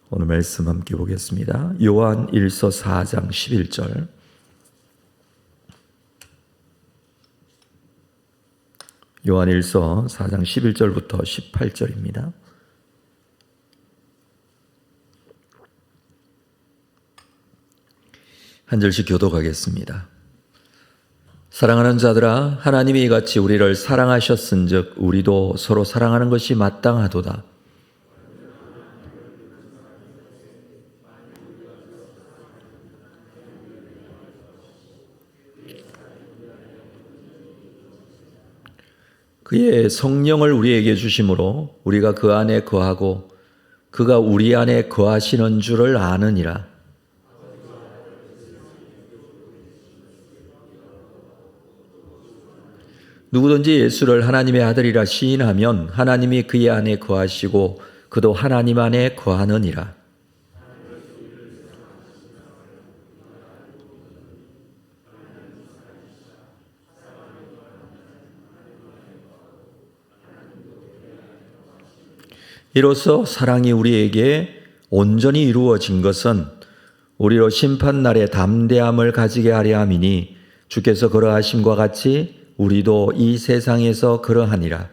오늘 말씀 함께 보겠습니다. 요한 1서 4장 11절. 요한 1서 4장 11절부터 18절입니다. 한 절씩 교독하겠습니다. 사랑하는 자들아, 하나님이 이같이 우리를 사랑하셨은즉 우리도 서로 사랑하는 것이 마땅하도다. 그의 성령을 우리에게 주심으로 우리가 그 안에 거하고 그가 우리 안에 거하시는 줄을 아느니라. 누구든지 예수를 하나님의 아들이라 시인하면 하나님이 그의 안에 거하시고 그도 하나님 안에 거하느니라. 이로써 사랑이 우리에게 온전히 이루어진 것은 우리로 심판날에 담대함을 가지게 하려 함이니 주께서 그러하심과 같이 우리도 이 세상에서 그러하니라.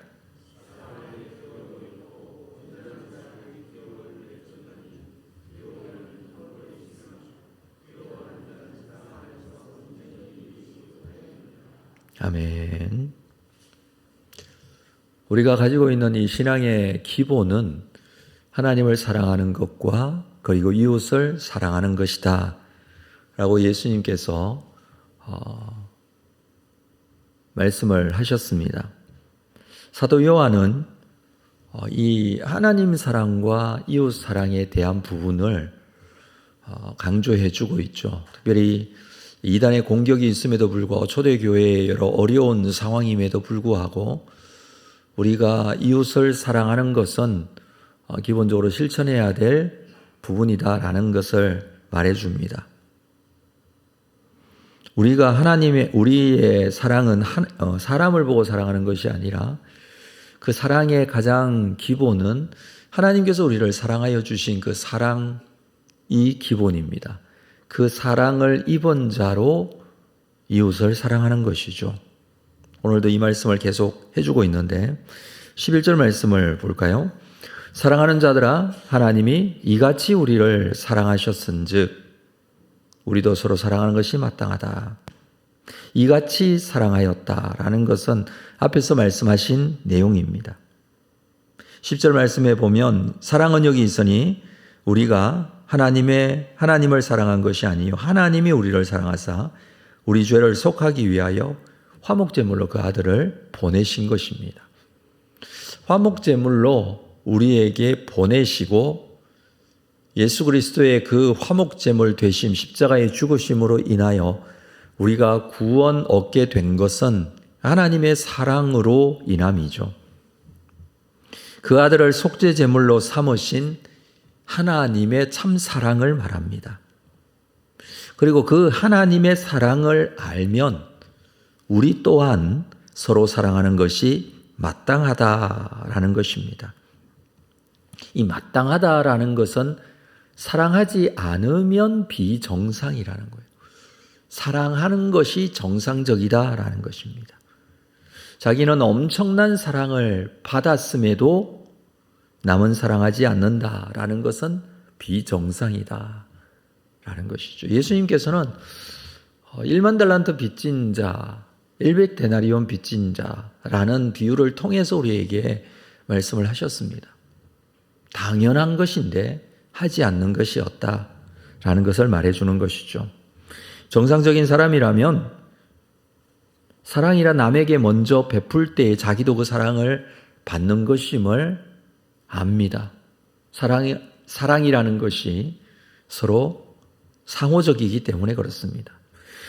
아멘. 우리가 가지고 있는 이 신앙의 기본은 하나님을 사랑하는 것과 그리고 이웃을 사랑하는 것이다 라고 예수님께서 말씀을 하셨습니다. 사도 요한은 이 하나님 사랑과 이웃 사랑에 대한 부분을 강조해 주고 있죠. 특별히 이단의 공격이 있음에도 불구하고 초대교회의 여러 어려운 상황임에도 불구하고 우리가 이웃을 사랑하는 것은 기본적으로 실천해야 될 부분이다라는 것을 말해줍니다. 우리의 사랑은 사람을 보고 사랑하는 것이 아니라 그 사랑의 가장 기본은 하나님께서 우리를 사랑하여 주신 그 사랑이 기본입니다. 그 사랑을 입은 자로 이웃을 사랑하는 것이죠. 오늘도 이 말씀을 계속 해주고 있는데 11절 말씀을 볼까요? 사랑하는 자들아, 하나님이 이같이 우리를 사랑하셨은즉 우리도 서로 사랑하는 것이 마땅하다. 이같이 사랑하였다라는 것은 앞에서 말씀하신 내용입니다. 10절 말씀에 보면 사랑은 여기 있으니 우리가 하나님을 사랑한 것이 아니요 하나님이 우리를 사랑하사 우리 죄를 속하기 위하여 화목제물로 그 아들을 보내신 것입니다. 화목제물로 우리에게 보내시고 예수 그리스도의 그 화목제물 되심 십자가의 죽으심으로 인하여 우리가 구원 얻게 된 것은 하나님의 사랑으로 인함이죠. 그 아들을 속죄제물로 삼으신 하나님의 참 사랑을 말합니다. 그리고 그 하나님의 사랑을 알면 우리 또한 서로 사랑하는 것이 마땅하다라는 것입니다. 이 마땅하다라는 것은 사랑하지 않으면 비정상이라는 거예요. 사랑하는 것이 정상적이다라는 것입니다. 자기는 엄청난 사랑을 받았음에도 남은 사랑하지 않는다라는 것은 비정상이다라는 것이죠. 예수님께서는 1만 달란트 빚진 자, 100데나리온 빚진 자라는 비유를 통해서 우리에게 말씀을 하셨습니다. 당연한 것인데 하지 않는 것이 없다라는 것을 말해주는 것이죠. 정상적인 사람이라면 사랑이라 남에게 먼저 베풀 때에 자기도 그 사랑을 받는 것임을 압니다. 사랑이라는 것이 서로 상호적이기 때문에 그렇습니다.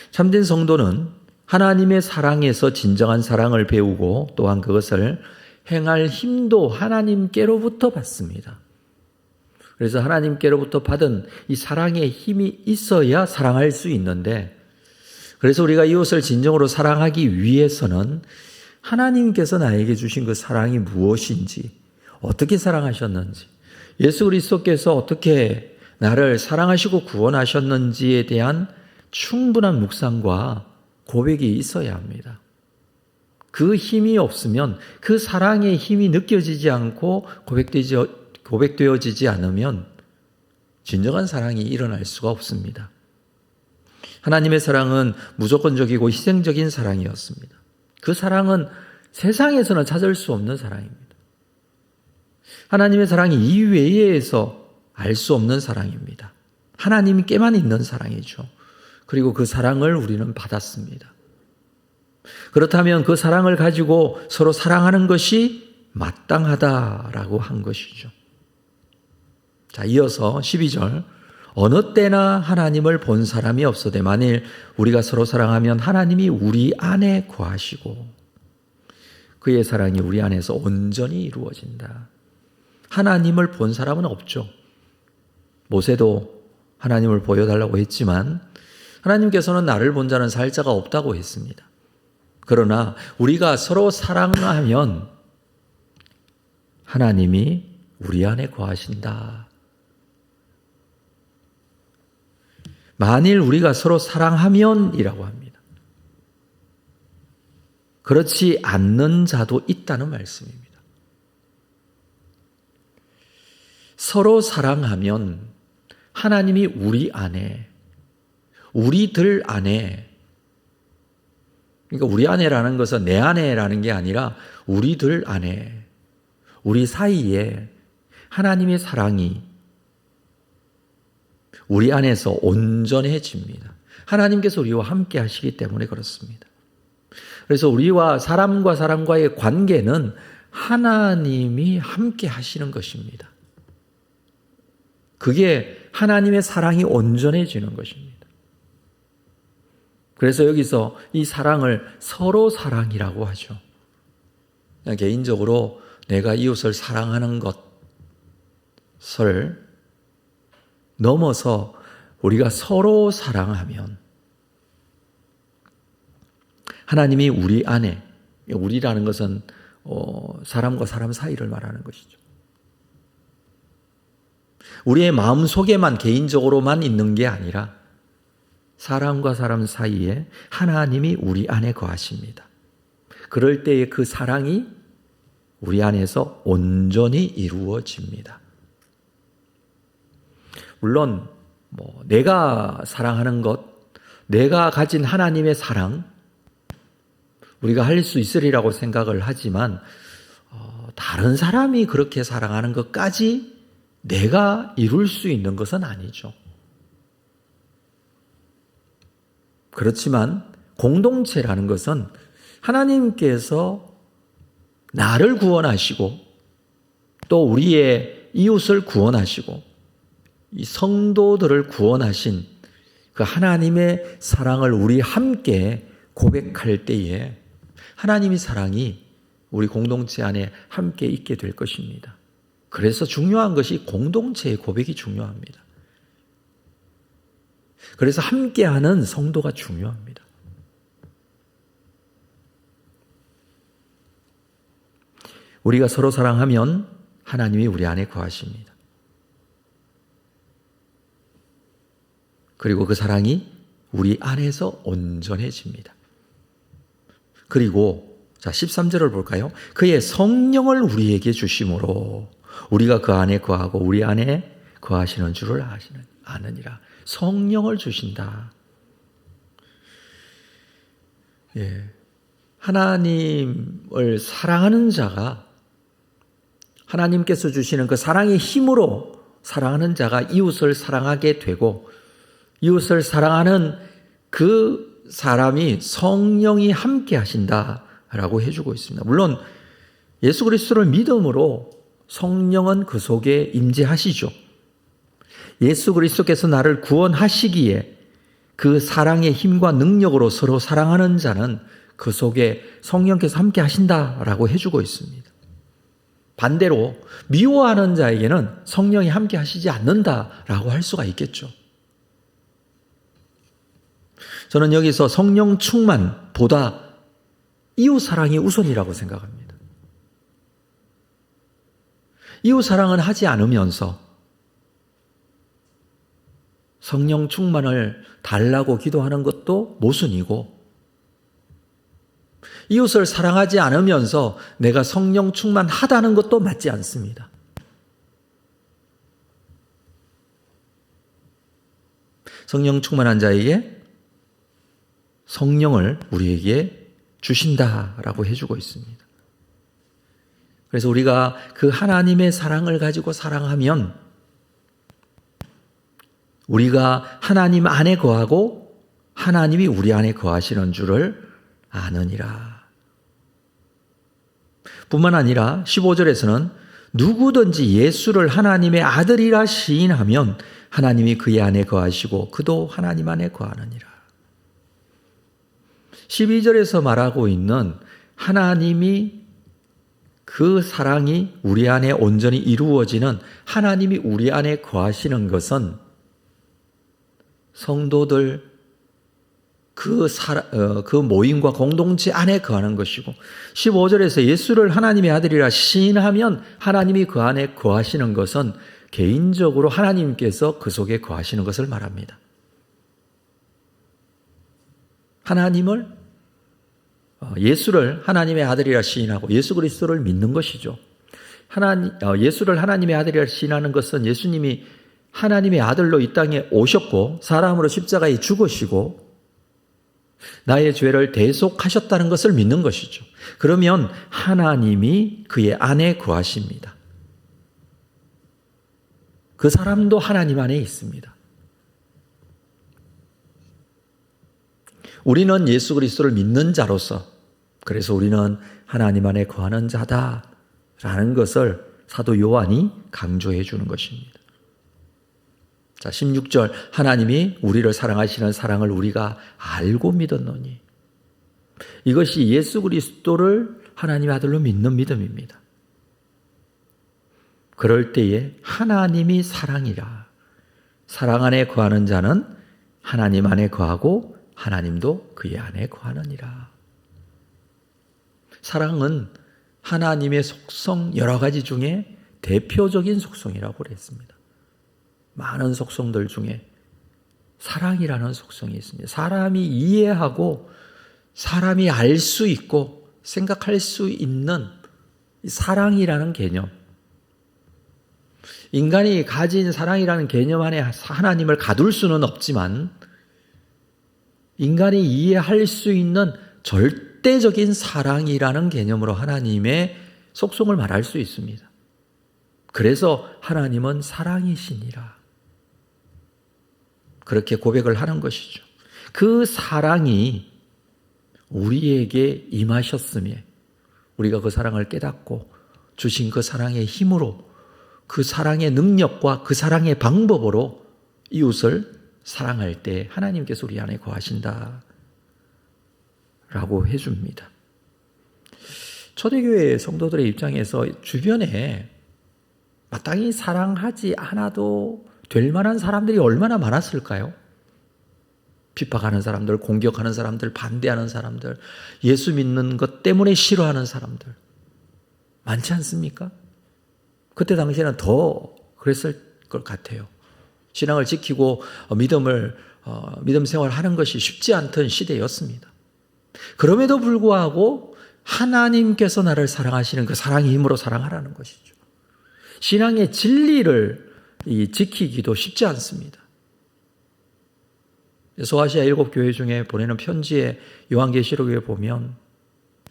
참된 성도는 하나님의 사랑에서 진정한 사랑을 배우고 또한 그것을 행할 힘도 하나님께로부터 받습니다. 그래서 하나님께로부터 받은 이 사랑의 힘이 있어야 사랑할 수 있는데, 그래서 우리가 이웃을 진정으로 사랑하기 위해서는 하나님께서 나에게 주신 그 사랑이 무엇인지, 어떻게 사랑하셨는지, 예수 그리스도께서 어떻게 나를 사랑하시고 구원하셨는지에 대한 충분한 묵상과 고백이 있어야 합니다. 그 힘이 없으면, 그 사랑의 힘이 느껴지지 않고 고백되어지지 않으면 진정한 사랑이 일어날 수가 없습니다. 하나님의 사랑은 무조건적이고 희생적인 사랑이었습니다. 그 사랑은 세상에서는 찾을 수 없는 사랑입니다. 하나님의 사랑이 이외에서 알 수 없는 사랑입니다. 하나님께만 있는 사랑이죠. 그리고 그 사랑을 우리는 받았습니다. 그렇다면 그 사랑을 가지고 서로 사랑하는 것이 마땅하다라고 한 것이죠. 자, 이어서 12절. 어느 때나 하나님을 본 사람이 없어되 만일 우리가 서로 사랑하면 하나님이 우리 안에 거하시고 그의 사랑이 우리 안에서 온전히 이루어진다. 하나님을 본 사람은 없죠. 모세도 하나님을 보여달라고 했지만 하나님께서는 나를 본 자는 살 자가 없다고 했습니다. 그러나 우리가 서로 사랑하면 하나님이 우리 안에 거하신다. 만일 우리가 서로 사랑하면이라고 합니다. 그렇지 않는 자도 있다는 말씀입니다. 서로 사랑하면 하나님이 우리 안에, 우리들 안에, 그러니까 우리 안에라는 것은 내 안에라는 게 아니라 우리들 안에, 우리 사이에 하나님의 사랑이 우리 안에서 온전해집니다. 하나님께서 우리와 함께 하시기 때문에 그렇습니다. 그래서 우리와 사람과 사람과의 관계는 하나님이 함께 하시는 것입니다. 그게 하나님의 사랑이 온전해지는 것입니다. 그래서 여기서 이 사랑을 서로 사랑이라고 하죠. 그냥 개인적으로 내가 이웃을 사랑하는 것을 넘어서 우리가 서로 사랑하면 하나님이 우리 안에, 우리라는 것은 사람과 사람 사이를 말하는 것이죠. 우리의 마음 속에만 개인적으로만 있는 게 아니라 사람과 사람 사이에 하나님이 우리 안에 거하십니다. 그럴 때에 그 사랑이 우리 안에서 온전히 이루어집니다. 물론 내가 사랑하는 것, 내가 가진 하나님의 사랑, 우리가 할 수 있으리라고 생각을 하지만 다른 사람이 그렇게 사랑하는 것까지 내가 이룰 수 있는 것은 아니죠. 그렇지만 공동체라는 것은 하나님께서 나를 구원하시고 또 우리의 이웃을 구원하시고 이 성도들을 구원하신 그 하나님의 사랑을 우리 함께 고백할 때에 하나님의 사랑이 우리 공동체 안에 함께 있게 될 것입니다. 그래서 중요한 것이 공동체의 고백이 중요합니다. 그래서 함께하는 성도가 중요합니다. 우리가 서로 사랑하면 하나님이 우리 안에 거하십니다. 그리고 그 사랑이 우리 안에서 온전해집니다. 그리고 자 13절을 볼까요? 그의 성령을 우리에게 주심으로 우리가 그 안에 거하고 우리 안에 거하시는 줄을 아느니라. 성령을 주신다. 예. 하나님을 사랑하는 자가 하나님께서 주시는 그 사랑의 힘으로 사랑하는 자가 이웃을 사랑하게 되고 이웃을 사랑하는 그 사람이 성령이 함께 하신다라고 해주고 있습니다. 물론 예수 그리스도를 믿음으로 성령은 그 속에 임재하시죠. 예수 그리스도께서 나를 구원하시기에 그 사랑의 힘과 능력으로 서로 사랑하는 자는 그 속에 성령께서 함께 하신다라고 해주고 있습니다. 반대로 미워하는 자에게는 성령이 함께 하시지 않는다라고 할 수가 있겠죠. 저는 여기서 성령 충만보다 이웃 사랑이 우선이라고 생각합니다. 이웃 사랑은 하지 않으면서 성령 충만을 달라고 기도하는 것도 모순이고, 이웃을 사랑하지 않으면서 내가 성령 충만하다는 것도 맞지 않습니다. 성령 충만한 자에게 성령을 우리에게 주신다라고 해주고 있습니다. 그래서 우리가 그 하나님의 사랑을 가지고 사랑하면 우리가 하나님 안에 거하고 하나님이 우리 안에 거하시는 줄을 아느니라. 뿐만 아니라 15절에서는 누구든지 예수를 하나님의 아들이라 시인하면 하나님이 그의 안에 거하시고 그도 하나님 안에 거하느니라. 12절에서 말하고 있는 하나님이 그 사랑이 우리 안에 온전히 이루어지는, 하나님이 우리 안에 거하시는 것은 성도들 그 모임과 공동체 안에 거하는 것이고, 15절에서 예수를 하나님의 아들이라 시인하면 하나님이 그 안에 거하시는 것은 개인적으로 하나님께서 그 속에 거하시는 것을 말합니다. 예수를 하나님의 아들이라 시인하고 예수 그리스도를 믿는 것이죠. 예수를 하나님의 아들이라 시인하는 것은 예수님이 하나님의 아들로 이 땅에 오셨고 사람으로 십자가에 죽으시고 나의 죄를 대속하셨다는 것을 믿는 것이죠. 그러면 하나님이 그의 안에 거하십니다. 그 사람도 하나님 안에 있습니다. 우리는 예수 그리스도를 믿는 자로서, 그래서 우리는 하나님 안에 거하는 자다라는 것을 사도 요한이 강조해 주는 것입니다. 자, 16절, 하나님이 우리를 사랑하시는 사랑을 우리가 알고 믿었노니. 이것이 예수 그리스도를 하나님의 아들로 믿는 믿음입니다. 그럴 때에 하나님이 사랑이라. 사랑 안에 거하는 자는 하나님 안에 거하고 하나님도 그의 안에 거하느니라. 사랑은 하나님의 속성 여러 가지 중에 대표적인 속성이라고 그랬습니다. 많은 속성들 중에 사랑이라는 속성이 있습니다. 사람이 이해하고 사람이 알 수 있고 생각할 수 있는 사랑이라는 개념. 인간이 가진 사랑이라는 개념 안에 하나님을 가둘 수는 없지만 인간이 이해할 수 있는 절대적인 사랑이라는 개념으로 하나님의 속성을 말할 수 있습니다. 그래서 하나님은 사랑이시니라. 그렇게 고백을 하는 것이죠. 그 사랑이 우리에게 임하셨음에 우리가 그 사랑을 깨닫고 주신 그 사랑의 힘으로, 그 사랑의 능력과 그 사랑의 방법으로 이웃을 사랑할 때 하나님께서 우리 안에 거하신다 라고 해줍니다. 초대교회 성도들의 입장에서 주변에 마땅히 사랑하지 않아도 될 만한 사람들이 얼마나 많았을까요? 핍박하는 사람들, 공격하는 사람들, 반대하는 사람들, 예수 믿는 것 때문에 싫어하는 사람들 많지 않습니까? 그때 당시에는 더 그랬을 것 같아요. 신앙을 지키고 믿음 생활하는 것이 쉽지 않던 시대였습니다. 그럼에도 불구하고 하나님께서 나를 사랑하시는 그 사랑의 힘으로 사랑하라는 것이죠. 신앙의 진리를 지키기도 쉽지 않습니다. 소아시아 7교회 중에 보내는 편지에 요한계시록에 보면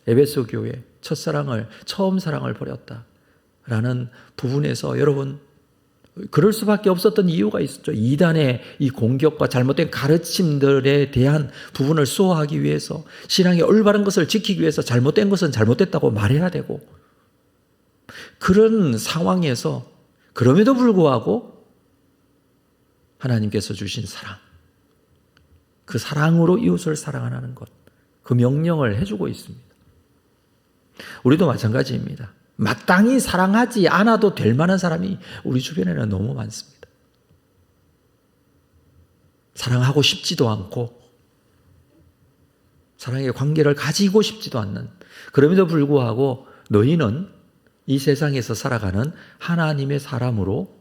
에베소 교회 처음 사랑을 버렸다라는 부분에서 여러분 그럴 수밖에 없었던 이유가 있었죠. 이단의 이 공격과 잘못된 가르침들에 대한 부분을 수호하기 위해서, 신앙의 올바른 것을 지키기 위해서 잘못된 것은 잘못됐다고 말해야 되고, 그런 상황에서 그럼에도 불구하고 하나님께서 주신 사랑, 그 사랑으로 이웃을 사랑하라는 것, 그 명령을 해주고 있습니다. 우리도 마찬가지입니다. 마땅히 사랑하지 않아도 될 만한 사람이 우리 주변에는 너무 많습니다. 사랑하고 싶지도 않고 사랑의 관계를 가지고 싶지도 않는, 그럼에도 불구하고 너희는 이 세상에서 살아가는 하나님의 사람으로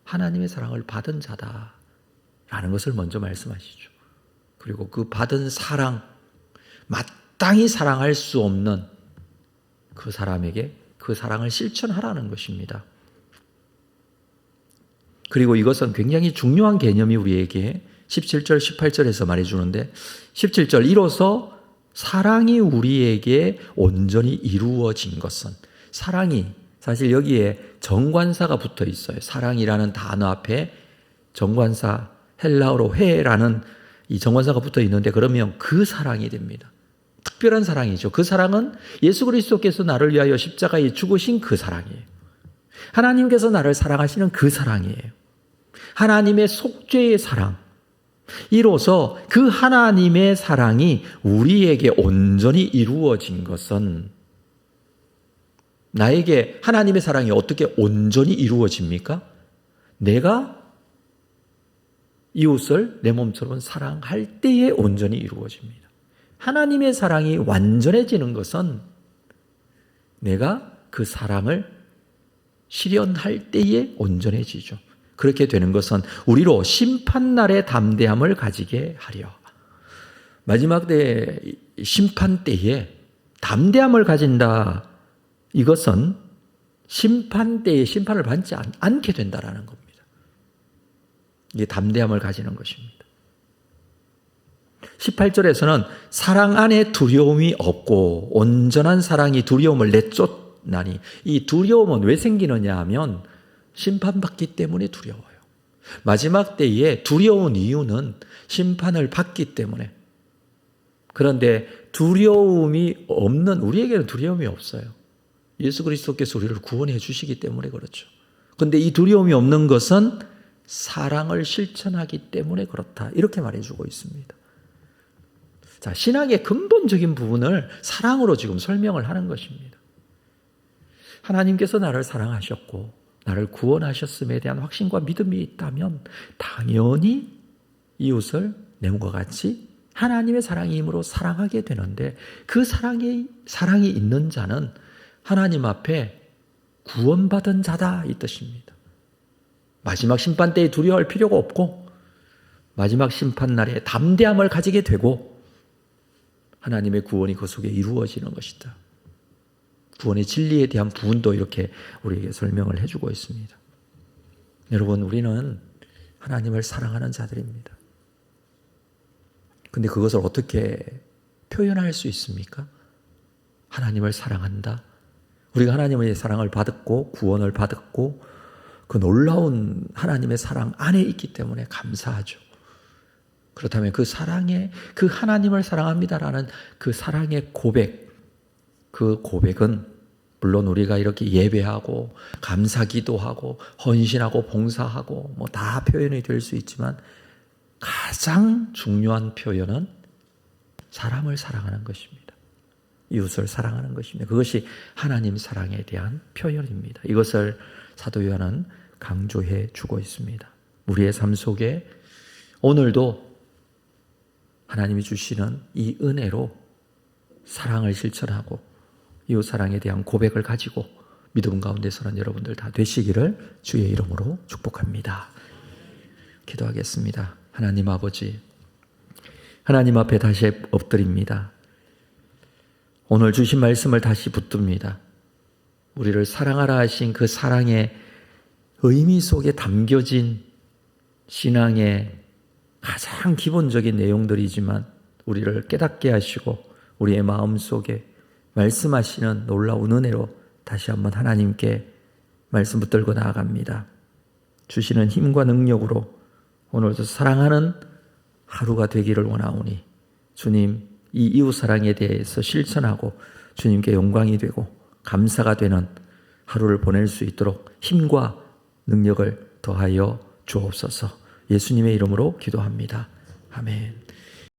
하나님의 사랑을 받은 자다라는 것을 먼저 말씀하시죠. 그리고 그 받은 사랑, 마땅히 사랑할 수 없는 그 사람에게 그 사랑을 실천하라는 것입니다. 그리고 이것은 굉장히 중요한 개념이 우리에게 17절, 18절에서 말해주는데 17절 이로써 사랑이 우리에게 온전히 이루어진 것은 사랑이 사실 여기에 정관사가 붙어 있어요. 사랑이라는 단어 앞에 정관사 헬라어로 회라는 이 정관사가 붙어 있는데 그러면 그 사랑이 됩니다. 특별한 사랑이죠. 그 사랑은 예수 그리스도께서 나를 위하여 십자가에 죽으신 그 사랑이에요. 하나님께서 나를 사랑하시는 그 사랑이에요. 하나님의 속죄의 사랑. 이로써 그 하나님의 사랑이 우리에게 온전히 이루어진 것은 나에게 하나님의 사랑이 어떻게 온전히 이루어집니까? 내가 이웃을 내 몸처럼 사랑할 때에 온전히 이루어집니다. 하나님의 사랑이 완전해지는 것은 내가 그 사랑을 실현할 때에 온전해지죠. 그렇게 되는 것은 우리로 심판날의 담대함을 가지게 하려. 마지막 때 심판 때에 담대함을 가진다. 이것은 심판 때에 심판을 받지 않게 된다라는 겁니다. 이게 담대함을 가지는 것입니다. 18절에서는 사랑 안에 두려움이 없고 온전한 사랑이 두려움을 내쫓나니 이 두려움은 왜 생기느냐 하면 심판받기 때문에 두려워요. 마지막 때에 두려운 이유는 심판을 받기 때문에. 그런데 두려움이 없는 우리에게는 두려움이 없어요. 예수 그리스도께서 우리를 구원해 주시기 때문에 그렇죠. 그런데 이 두려움이 없는 것은 사랑을 실천하기 때문에 그렇다. 이렇게 말해주고 있습니다. 자, 신학의 근본적인 부분을 사랑으로 지금 설명을 하는 것입니다. 하나님께서 나를 사랑하셨고 나를 구원하셨음에 대한 확신과 믿음이 있다면 당연히 이웃을 내 몸과 같이 하나님의 사랑이 힘으로 사랑하게 되는데 그 사랑이 있는 자는 하나님 앞에 구원받은 자다 이 뜻입니다. 마지막 심판 때에 두려워할 필요가 없고 마지막 심판날에 담대함을 가지게 되고 하나님의 구원이 그 속에 이루어지는 것이다. 구원의 진리에 대한 부분도 이렇게 우리에게 설명을 해주고 있습니다. 여러분, 우리는 하나님을 사랑하는 자들입니다. 근데 그것을 어떻게 표현할 수 있습니까? 하나님을 사랑한다. 우리가 하나님의 사랑을 받았고 구원을 받았고 그 놀라운 하나님의 사랑 안에 있기 때문에 감사하죠. 그렇다면 그 사랑의 그 하나님을 사랑합니다라는 그 사랑의 고백, 그 고백은 물론 우리가 이렇게 예배하고 감사기도하고 헌신하고 봉사하고 뭐 다 표현이 될 수 있지만 가장 중요한 표현은 사람을 사랑하는 것입니다. 이웃을 사랑하는 것입니다. 그것이 하나님 사랑에 대한 표현입니다. 이것을 사도 요한은 강조해 주고 있습니다. 우리의 삶 속에 오늘도 하나님이 주시는 이 은혜로 사랑을 실천하고 이웃 사랑에 대한 고백을 가지고 믿음 가운데 서는 여러분들 다 되시기를 주의 이름으로 축복합니다. 기도하겠습니다. 하나님 아버지, 하나님 앞에 다시 엎드립니다. 오늘 주신 말씀을 다시 붙듭니다. 우리를 사랑하라 하신 그 사랑의 의미 속에 담겨진 신앙의 가장 기본적인 내용들이지만 우리를 깨닫게 하시고 우리의 마음속에 말씀하시는 놀라운 은혜로 다시 한번 하나님께 말씀 붙들고 나아갑니다. 주시는 힘과 능력으로 오늘도 사랑하는 하루가 되기를 원하오니 주님, 이 이웃 사랑에 대해서 실천하고 주님께 영광이 되고 감사가 되는 하루를 보낼 수 있도록 힘과 능력을 더하여 주옵소서. 예수님의 이름으로 기도합니다. 아멘.